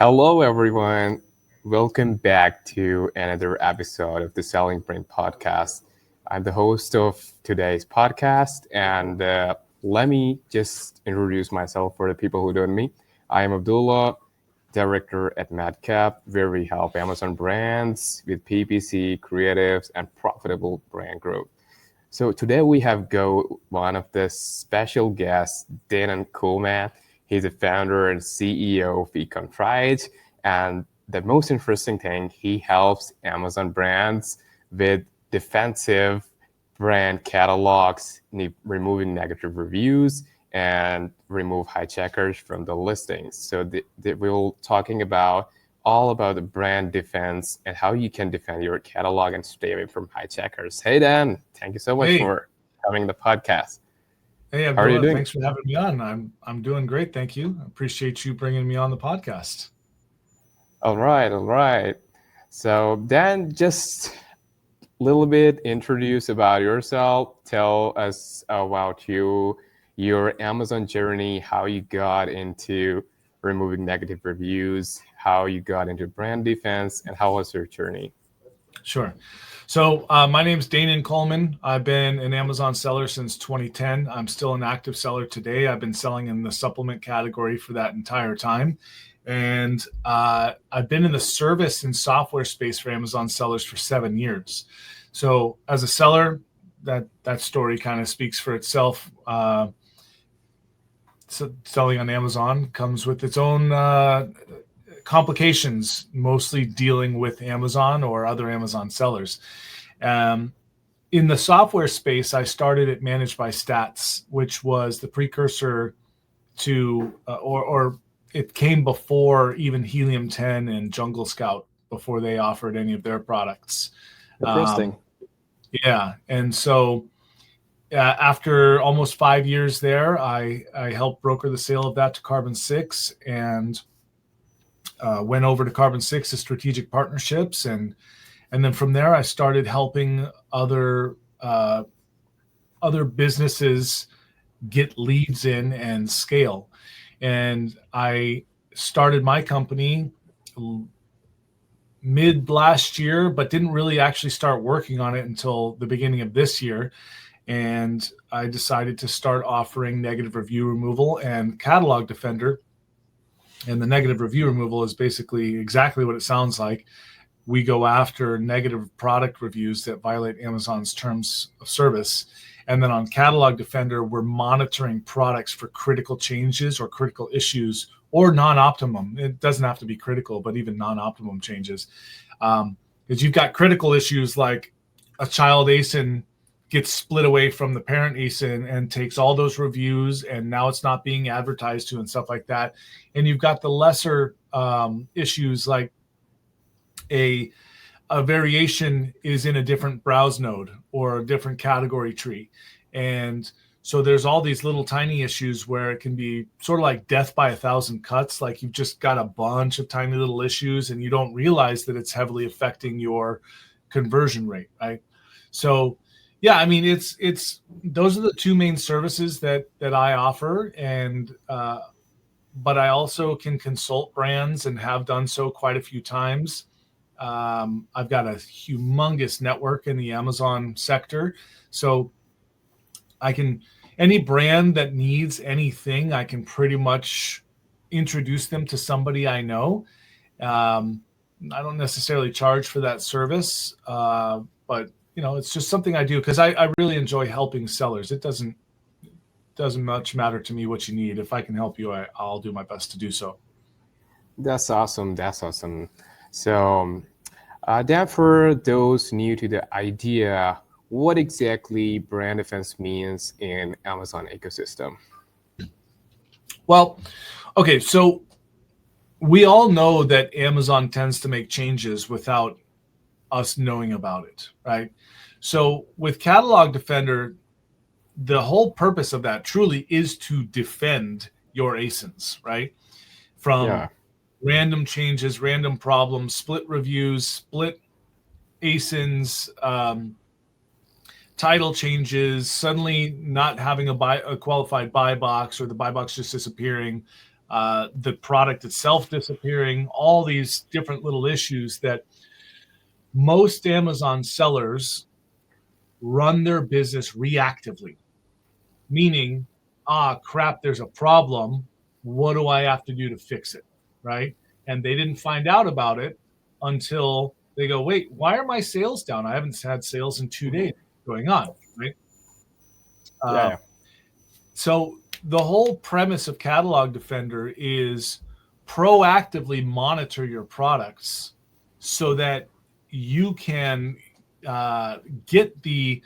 Hello, everyone. Welcome back to another episode of the Selling Brain podcast. I'm the host of today's podcast, and let me just introduce myself for the people who don't know me. I am Abdullah, director at MADCAPT, where we help Amazon brands with PPC, creatives, and profitable brand growth. So today we have one of the special guests, Dan Coleman. He's the founder and CEO of 𝐸𝐞𝐬𝐬. And the most interesting thing, he helps Amazon brands with defensive brand catalogs, removing negative reviews, and remove hijackers from the listings. So we're talking about all about the brand defense and how you can defend your catalog and stay away from hijackers. Hey, Dan, thank you so much for coming to the podcast. Hey, Abdullah, how are you doing? Thanks for having me on. I'm doing great, thank you. I appreciate you bringing me on the podcast. All right. So Dan, just a little bit introduce about yourself. Tell us about your Amazon journey, how you got into removing negative reviews, how you got into brand defense, and how was your journey? Sure. So my name's Dan Coleman. I've been an Amazon seller since 2010. I'm still an active seller today. I've been selling in the supplement category for that entire time. And I've been in the service and software space for Amazon sellers for 7 years. So as a seller, that story kind of speaks for itself. So selling on Amazon comes with its own complications, mostly dealing with Amazon or other Amazon sellers. In the software space, I started at Managed by Stats, which was the precursor to, or it came before even Helium 10 and Jungle Scout, before they offered any of their products. Interesting. Yeah. And so after almost 5 years there, I helped broker the sale of that to Carbon 6 and went over to Carbon 6 to strategic partnerships. And then from there, I started helping other businesses get leads in and scale. And I started my company mid last year, but didn't really actually start working on it until the beginning of this year. And I decided to start offering negative review removal and catalog defender. And the negative review removal is basically exactly what it sounds like. We go after negative product reviews that violate Amazon's terms of service. And then on catalog defender, we're monitoring products for critical changes or critical issues or non-optimum. It doesn't have to be critical, but even non-optimum changes. Because you've got critical issues like a child ASIN gets split away from the parent ASIN and takes all those reviews, and now it's not being advertised to and stuff like that. And you've got the lesser issues like a variation is in a different browse node or a different category tree. And so there's all these little tiny issues where it can be sort of like death by 1,000 cuts. Like you've just got a bunch of tiny little issues and you don't realize that it's heavily affecting your conversion rate, right? So yeah, I mean, it's those are the two main services that I offer, and but I also can consult brands and have done so quite a few times. I've got a humongous network in the Amazon sector, so I can any brand that needs anything, I can pretty much introduce them to somebody I know. I don't necessarily charge for that service, but it's just something I do because I really enjoy helping sellers. It doesn't much matter to me what you need. If I can help you, I'll do my best to do so. That's awesome. So, Dan, for those new to the idea, what exactly brand defense means in Amazon ecosystem? Well, okay, so we all know that Amazon tends to make changes without us knowing about it, right? So with Catalog Defender, the whole purpose of that truly is to defend your ASINs, right? From random changes, random problems, split reviews, split ASINs, title changes, suddenly not having a qualified buy box or the buy box just disappearing, the product itself disappearing, all these different little issues that most Amazon sellers run their business reactively, meaning, crap, there's a problem. What do I have to do to fix it? Right. And they didn't find out about it until they go, wait, why are my sales down? I haven't had sales in 2 days. What's going on? Right. Yeah. So the whole premise of Catalog Defender is proactively monitor your products so that you can get the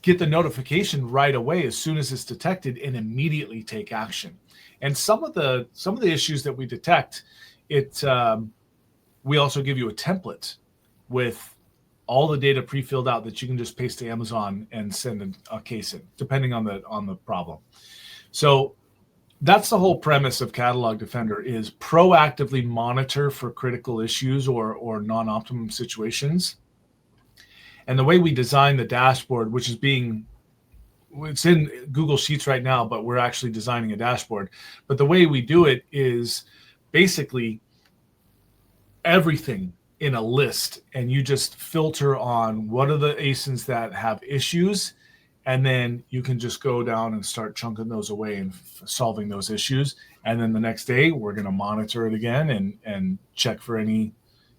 notification right away as soon as it's detected and immediately take action. And some of the issues that we detect, we also give you a template with all the data pre-filled out that you can just paste to Amazon and send a case in, depending on the problem. So that's the whole premise of Catalog Defender, is proactively monitor for critical issues or non-optimum situations. And the way we design the dashboard, which is it's in Google Sheets right now, but we're actually designing a dashboard. But the way we do it is basically everything in a list, and you just filter on what are the ASINs that have issues, and then you can just go down and start chunking those away and solving those issues. And then the next day we're going to monitor it again and check for any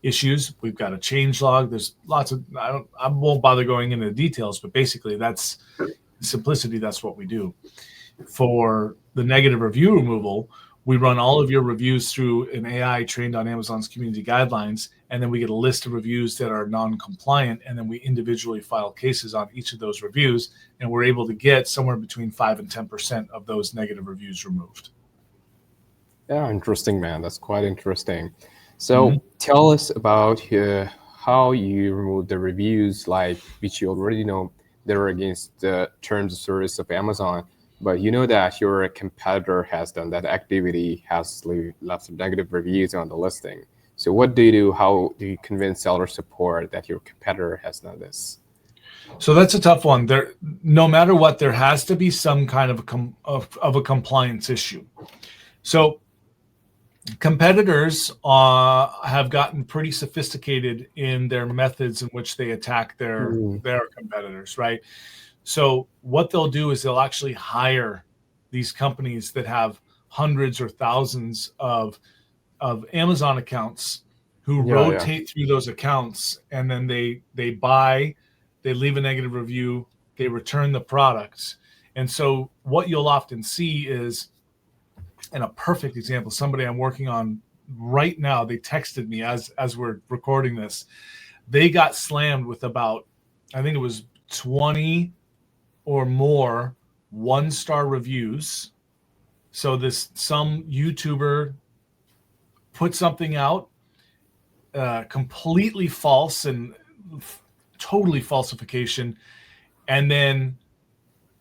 issues. We've got a change log. There's lots of, I won't bother going into the details, but basically that's simplicity. That's what we do. For the negative review removal, we run all of your reviews through an AI trained on Amazon's community guidelines, and then we get a list of reviews that are non-compliant, and then we individually file cases on each of those reviews, and we're able to get somewhere between 5 and 10% of those negative reviews removed. Yeah, interesting, man. That's quite interesting. So tell us about how you remove the reviews, like which you already know they're against the terms of service of Amazon. But you know that your competitor has done that activity, has lots of negative reviews on the listing. So what do you do? How do you convince seller support that your competitor has done this? So that's a tough one. No matter what, there has to be some kind of a compliance issue. So competitors have gotten pretty sophisticated in their methods in which they attack their competitors, right? So what they'll do is they'll actually hire these companies that have hundreds or thousands of Amazon accounts who rotate through those accounts, and then they leave a negative review, they return the products. And so what you'll often see is, and a perfect example, somebody I'm working on right now, they texted me as we're recording this, they got slammed with about, I think it was 20 or more 1-star reviews. So some YouTuber put something out completely false and totally falsification, and then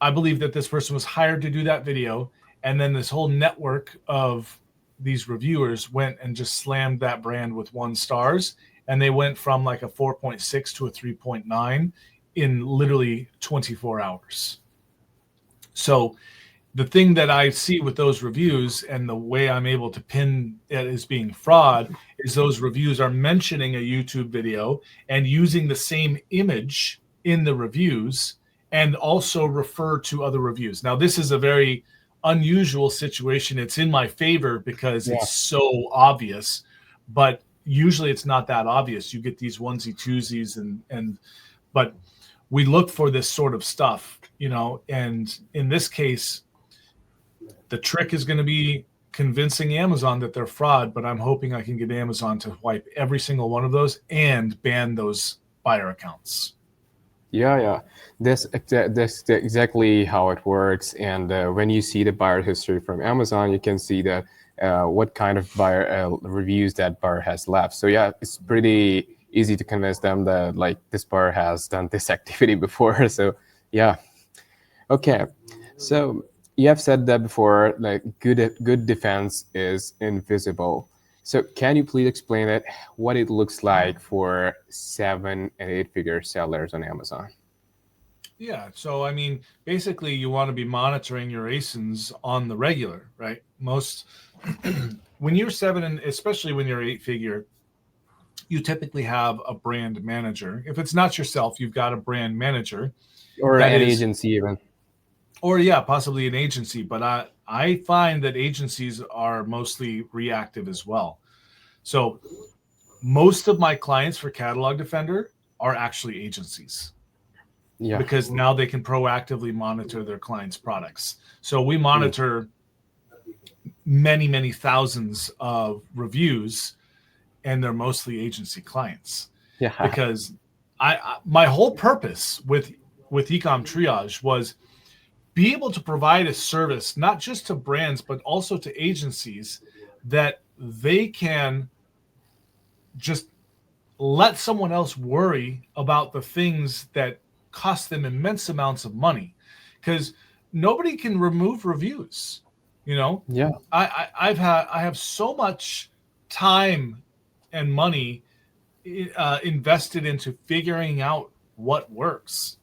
I believe that this person was hired to do that video, and then this whole network of these reviewers went and just slammed that brand with 1 stars, and they went from like a 4.6 to a 3.9 in literally 24 hours. So the thing that I see with those reviews, and the way I'm able to pin it as being fraud, is those reviews are mentioning a YouTube video and using the same image in the reviews, and also refer to other reviews. Now, this is a very unusual situation. It's in my favor because it's so obvious, but usually it's not that obvious. You get these onesie twosies, but we look for this sort of stuff, and in this case, the trick is going to be convincing Amazon that they're fraud, but I'm hoping I can get Amazon to wipe every single one of those and ban those buyer accounts. Yeah. That's exactly how it works. And when you see the buyer history from Amazon, you can see that what kind of buyer reviews that buyer has left. So yeah, it's pretty easy to convince them that like this buyer has done this activity before. So yeah. Okay. So you have said that before, like good defense is invisible. So can you please explain it, what it looks like for 7 and 8 figure sellers on Amazon? Yeah. So, I mean, basically, you want to be monitoring your ASINs on the regular, right? Most, when you're seven, and especially when you're eight figure, you typically have a brand manager. If it's not yourself, you've got a brand manager or that an is, agency even. or yeah, possibly an agency. But I find that agencies are mostly reactive as well. So most of my clients for Catalog Defender are actually agencies, Yeah. because now they can proactively monitor their clients' products. So we Mm. monitor many, many thousands of reviews, and they're mostly agency clients. Yeah. Because my whole purpose with ecom triage was be able to provide a service not just to brands but also to agencies that they can just let someone else worry about the things that cost them immense amounts of money, because nobody can remove reviews. You know, Yeah. I have so much time and money invested into figuring out what works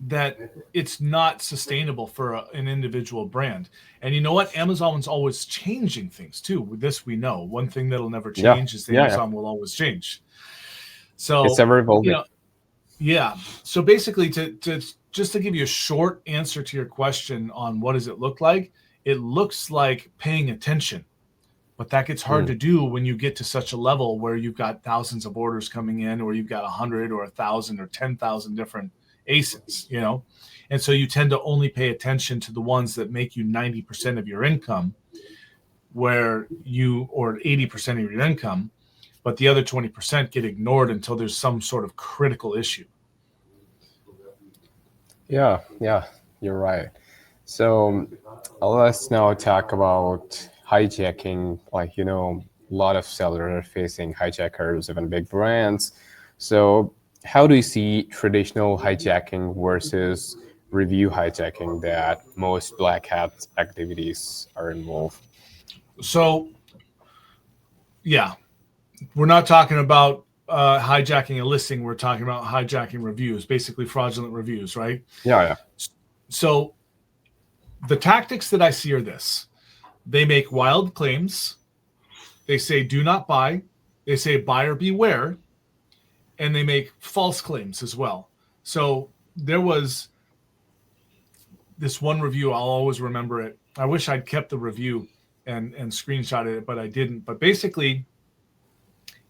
that it's not sustainable for an individual brand. And you know what? Amazon's always changing things too. With this, we know one thing that'll never Yeah. change is Yeah. Yeah. Amazon will always change. It's So, ever you evolving. know, yeah. So basically, to just to give you a short answer to your question on what does it look like, it looks like paying attention. But that gets hard Mm. to do when you get to such a level where you've got thousands of orders coming in, or you've got 100 or 1,000 or 10,000 different ASINs, you know? And so you tend to only pay attention to the ones that make you 90% of your income, or 80% of your income, but the other 20% get ignored until there's some sort of critical issue. Yeah. Yeah. You're right. So let's now talk about hijacking. Like, a lot of sellers are facing hijackers, even big brands. So, how do you see traditional hijacking versus review hijacking that most black hat activities are involved? So, yeah, we're not talking about hijacking a listing. We're talking about hijacking reviews, basically fraudulent reviews, right? Yeah, yeah, So, the tactics that I see are this: they make wild claims, they say do not buy, they say buyer beware, and they make false claims as well. So there was this one review, I'll always remember it. I wish I'd kept the review and screenshotted it, but I didn't. But basically,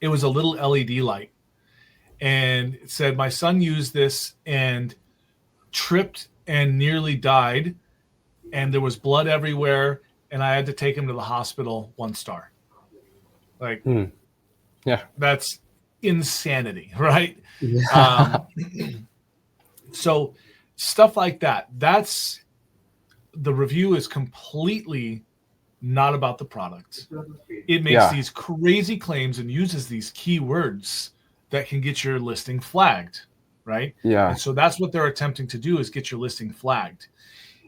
it was a little LED light, and it said my son used this and tripped and nearly died, and there was blood everywhere, and I had to take him to the hospital, 1 star. Like, mm, yeah, that's insanity, right? yeah, Um, so stuff like that. That's the review is completely not about the product. It makes yeah, these crazy claims and uses these keywords that can get your listing flagged, right? yeah, And so that's what they're attempting to do, is get your listing flagged.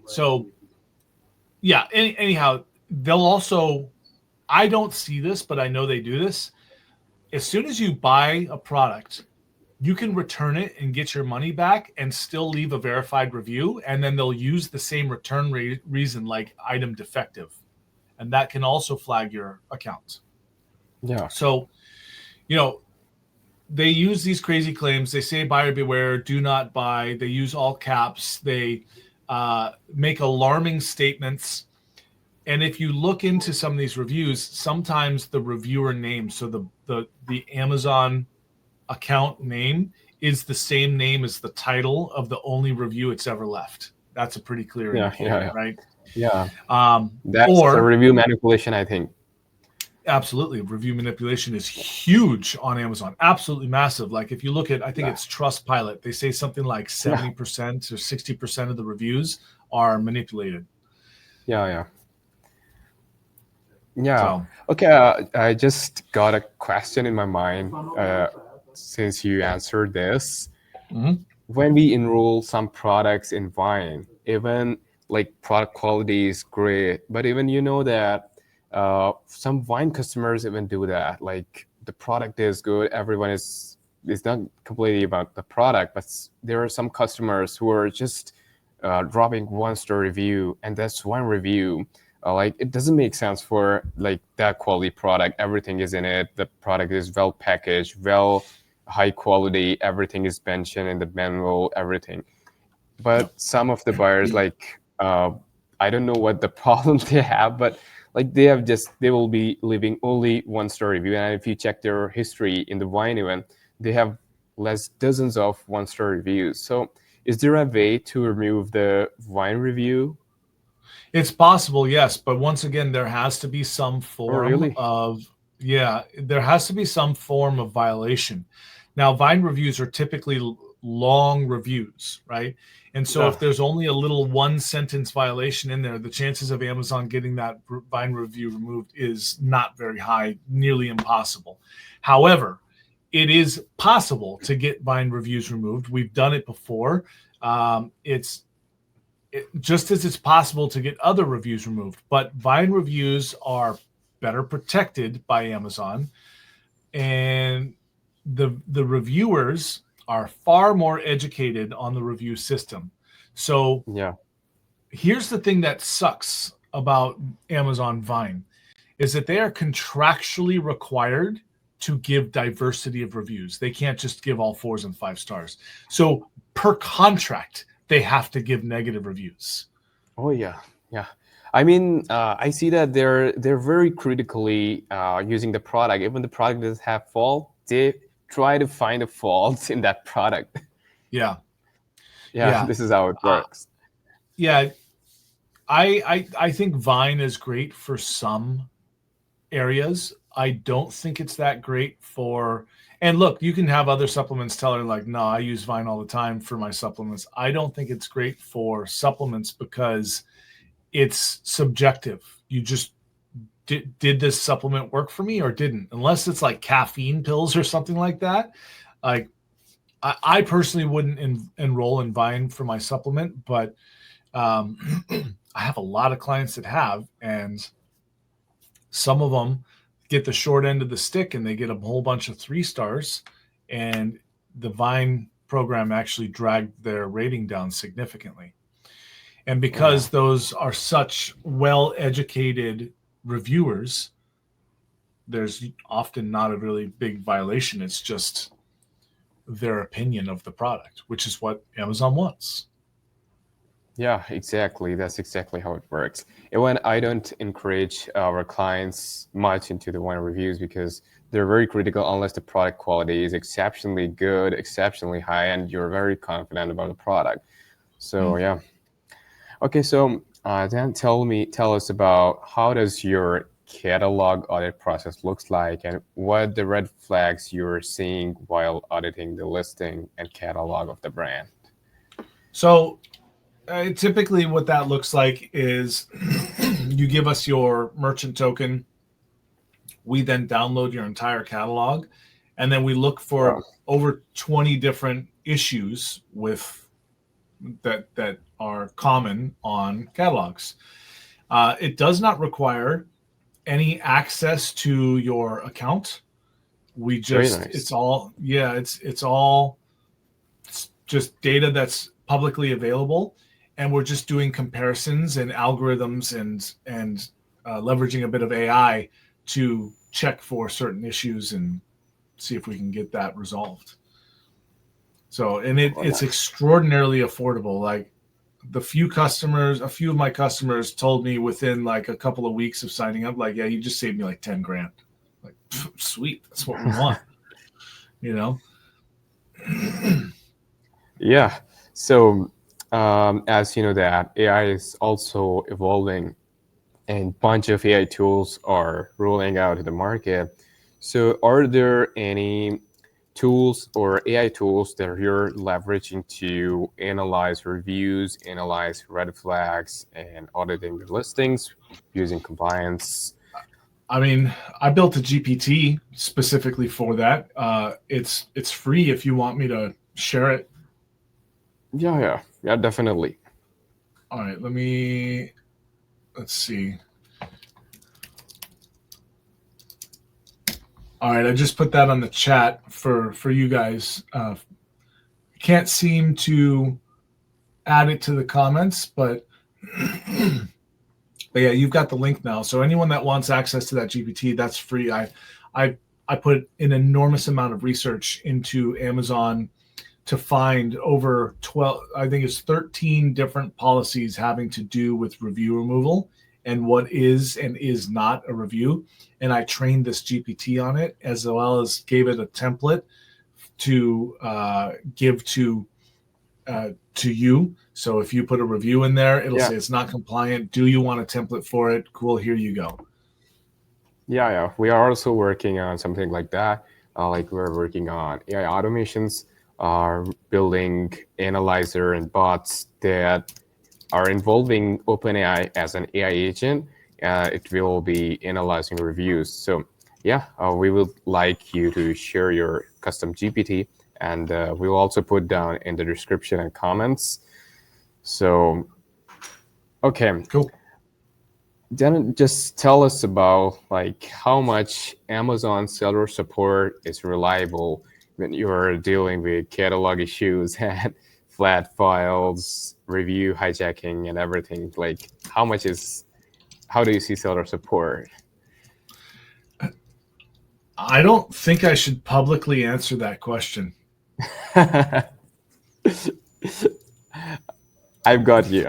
So yeah, anyhow, they'll also, I don't see this, but I know they do this. As soon as you buy a product, you can return it and get your money back and still leave a verified review. And then they'll use the same return reason, like item defective. And that can also flag your account. yeah, So, you know, they use these crazy claims. They say buyer beware, do not buy. They use all caps. They make alarming statements. And if you look into some of these reviews, sometimes the reviewer name, so the Amazon account name, is the same name as the title of the only review it's ever left. That's a pretty clear yeah, yeah, indicator, yeah, right? yeah. That's a Or review manipulation, I think. absolutely, review manipulation is huge on Amazon, absolutely massive. Like if you look at, I think Yeah, it's Trustpilot, they say something like yeah, 70% or 60% of the reviews are manipulated. yeah, yeah. Yeah. So, Okay. I just got a question in my mind since you answered this. mhm. When we enroll some products in Vine, even like product quality is great, but even that some Vine customers even do that. Like the product is good, everyone is it's not completely about the product, but there are some customers who are just dropping 1-star review, and that's one review. Like, it doesn't make sense for like that quality product. Everything is in it. The product is well packaged, well high quality. Everything is mentioned in the manual, everything. But some of the buyers, like, I don't know what the problem they have, but like they will be leaving only 1-star review. And if you check their history in the wine event, they have less dozens of 1-star reviews. So is there a way to remove the wine review? It's possible, yes, but once again, there has to be some Oh, form really? of, yeah, there has to be some form of violation. Now, Vine reviews are typically long reviews, right? And so if Yeah. there's only a little one sentence violation in there, the chances of Amazon getting that Vine review removed is not very high, nearly impossible. However, it is possible to get Vine reviews removed. We've done it before. Just as it's possible to get other reviews removed, but Vine reviews are better protected by Amazon, and the reviewers are far more educated on the review system. So Yeah. here's the thing that sucks about Amazon Vine is that they are contractually required to give diversity of reviews. They can't just give all 4s and 5 stars. So per contract, they have to give negative reviews. Oh, yeah. Yeah. I mean, I see that they're very critically using the product. Even the product does have fault, they try to find a fault in that product. Yeah. Yeah, Yeah. this is how it works. Yeah. I think Vine is great for some areas. I don't think it's that great for, and look, you can have other supplements tell her like, no, I use Vine all the time for my supplements. I don't think it's great for supplements because it's subjective. You just did this supplement work for me or didn't? Unless it's like caffeine pills or something like that. Like I personally wouldn't enroll in Vine for my supplement, but I have a lot of clients that have, and some of them get the short end of the stick and they get a whole bunch of 3 stars, and the Vine program actually dragged their rating down significantly. And Yeah. because those are such well-educated reviewers, there's often not a really big violation. It's just their opinion of the product, which is what Amazon wants. Yeah, exactly. That's exactly how it works. And when I don't encourage our clients much into the wine reviews because they're very critical unless the product quality is exceptionally good, exceptionally high, and you're very confident about the product. So yeah. Okay, so then tell us about how does your catalog audit process looks like and what the red flags you're seeing while auditing the listing and catalog of the brand. So typically what that looks like is you give us your merchant token. We then download your entire catalog, and then we look for Oh, over 20 different issues with that are common on catalogs. It does not require any access to your account. We very just nice. it's all just data that's publicly available, and we're just doing comparisons and algorithms and leveraging a bit of AI to check for certain issues and see if we can get that resolved. So, and Oh, it's nice. extraordinarily affordable. Like a few of my customers told me within like a couple of weeks of signing up, like, yeah, you just saved me like 10 grand. Like, sweet. That's what we want, you know? Yeah. So, as you know, that AI is also evolving, and bunch of AI tools are rolling out in the market. So, are there any tools or AI tools that you're leveraging to analyze reviews, analyze red flags, and auditing the listings using compliance? I mean, I built a GPT specifically for that. It's free if you want me to share it. Yeah, yeah, yeah, definitely. All right, let's see. All right, I just put that on the chat for you guys. Can't seem to add it to the comments, but yeah, you've got the link now. So anyone that wants access to that GPT, that's free. I put an enormous amount of research into Amazon to find over 12, I think it's 13 different policies having to do with review removal and what is and is not a review. And I trained this GPT on it, as well as gave it a template to give to you. So if you put a review in there, it'll say it's not compliant. Do you want a template for it? Cool, here you go. Yeah. We are also working on something like that. Like we're working on AI automations, are building analyzer and bots that are involving OpenAI as an AI agent. It will be analyzing reviews. So yeah, we would like you to share your custom GPT, and we will also put down in the description and comments. So, okay. Cool. Then just tell us about like how much Amazon seller support is reliable when you're dealing with catalog issues and flat files, review hijacking, and everything. Like how do you see seller support? I don't think I should publicly answer that question. I've got you.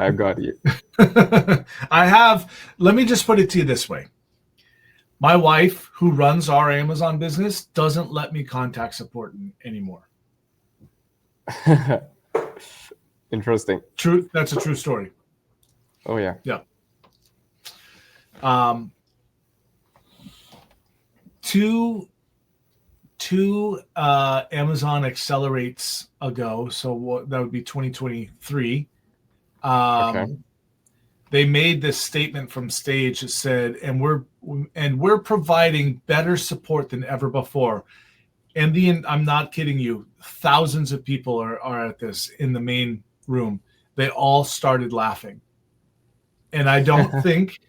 Let me just put it to you this way. My wife, who runs our Amazon business, doesn't let me contact support anymore. Interesting. True. That's a true story. Oh, yeah. Yeah. Two Amazon Accelerates ago, so that would be 2023. They made this statement from stage that said, and we're providing better support than ever before. And I'm not kidding you, thousands of people are at this in the main room. They all started laughing. And I don't think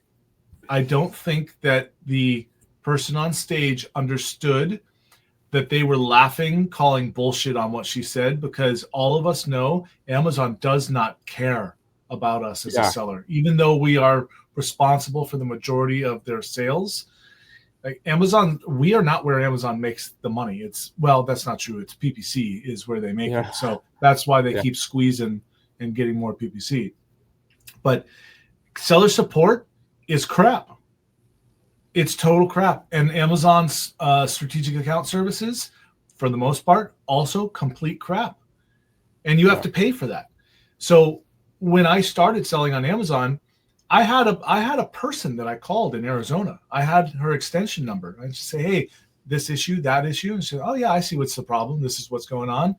that the person on stage understood that they were laughing, calling bullshit on what she said, because all of us know Amazon does not care about us as a seller, even though we are responsible for the majority of their sales. Like Amazon, we are not where Amazon makes the money. That's not true. It's PPC is where they make it. So that's why they keep squeezing and getting more PPC. But seller support is crap. It's total crap. And Amazon's strategic account services, for the most part, also complete crap. And you have to pay for that. So when I started selling on Amazon, I had a person that I called in Arizona. I had her extension number. I just say, hey, this issue, that issue. And she said, oh, yeah, I see what's the problem. This is what's going on.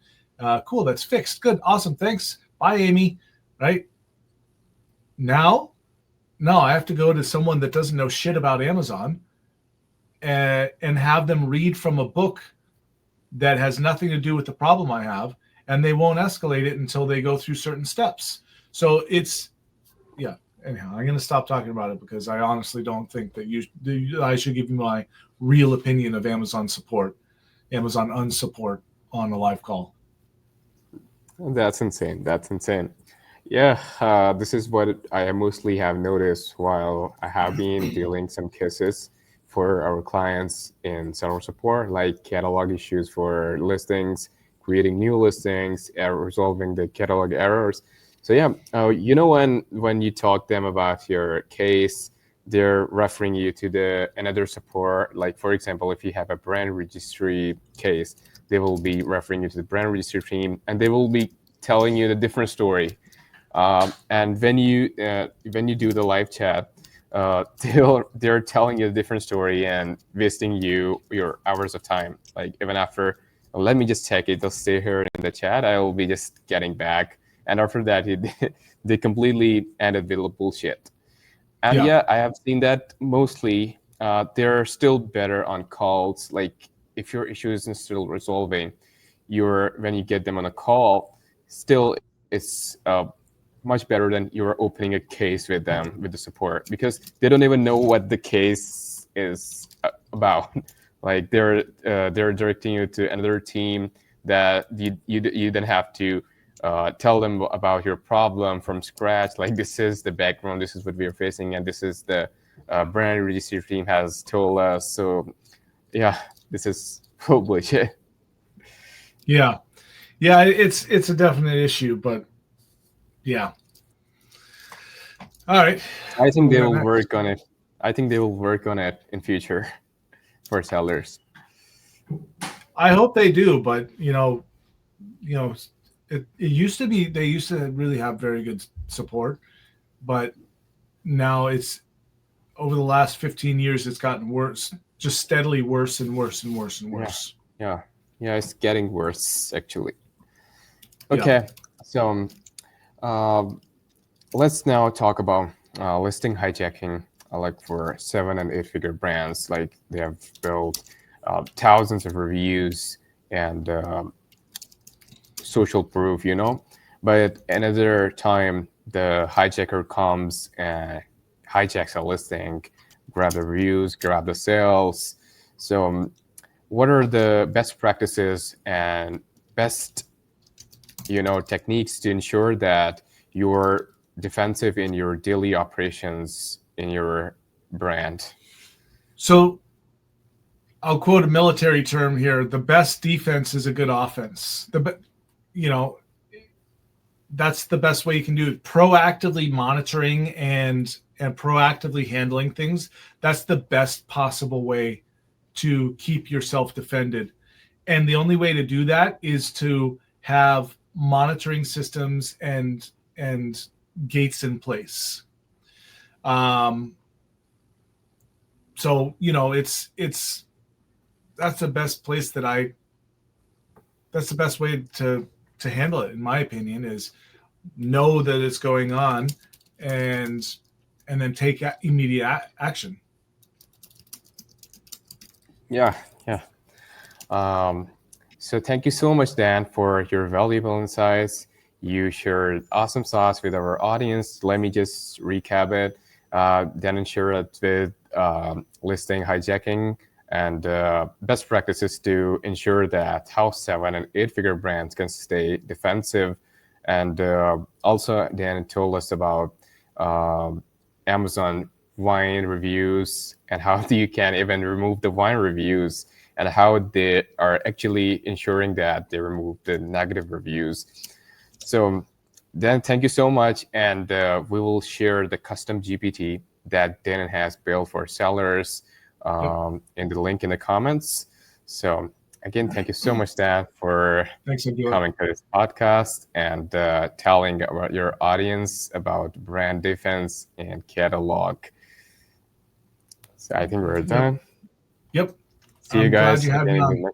Cool, that's fixed. Good, awesome, thanks. Bye, Amy. Right? Now, no, I have to go to someone that doesn't know shit about Amazon and have them read from a book that has nothing to do with the problem I have, and they won't escalate it until they go through certain steps. So anyhow, I'm going to stop talking about it because I honestly don't think that I should give you my real opinion of Amazon support, Amazon unsupport on a live call. That's insane. Yeah, this is what I mostly have noticed while I have been dealing some cases for our clients in seller support, like catalog issues for listings, creating new listings, resolving the catalog errors. So yeah, when you talk to them about your case, they're referring you to another support. Like for example, if you have a brand registry case, they will be referring you to the brand registry team, and they will be telling you the different story. And when you do the live chat, they're telling you a different story and wasting your hours of time. Like even after, let me just check it. They'll stay here in the chat. I will be just getting back. And after that, they completely ended with bullshit. And I have seen that mostly. They're still better on calls. Like if your issue isn't still resolving, when you get them on a call, still it's much better than you're opening a case with them with the support, because they don't even know what the case is about. Like they're directing you to another team that you then have to tell them about your problem from scratch. Like, this is the background, this is what we are facing, and this is the brand registry team has told us. So yeah, this is bullshit. Yeah, it's a definite issue, but yeah. All right. I think they Moving on will next. work on it. I think they will work on it in future for sellers. I hope they do, but it used to be, they used to really have very good support, but now it's, over the last 15 years, it's gotten worse, just steadily worse and worse and worse and worse. Yeah, it's getting worse actually. Okay, so let's now talk about listing hijacking, like for 7 and 8 figure brands. Like, they have built thousands of reviews and social proof, but another time the hijacker comes and hijacks a listing, grab the reviews, grab the sales. So what are the best practices and best techniques to ensure that you're defensive in your daily operations in your brand? So I'll quote a military term here: the best defense is a good offense. That's the best way you can do it. Proactively monitoring and proactively handling things, that's the best possible way to keep yourself defended. And the only way to do that is to have monitoring systems and gates in place. So it's that's the best place that's the best way to handle it, in my opinion, is know that it's going on and then take immediate action. Yeah. So thank you so much, Dan, for your valuable insights. You shared awesome sauce with our audience. Let me just recap it. Dan shared with listing hijacking and best practices to ensure that how 7 and 8 figure brands can stay defensive. And also, Dan told us about Amazon wine reviews and how you can even remove the wine reviews, and how they are actually ensuring that they remove the negative reviews. So Dan, thank you so much. And we will share the custom GPT that Dan has built for sellers in the link in the comments. So again, thank you so much, Dan, for coming to this podcast and telling about your audience about brand defense and catalog. So I think we're done. Yep. See you guys again in the next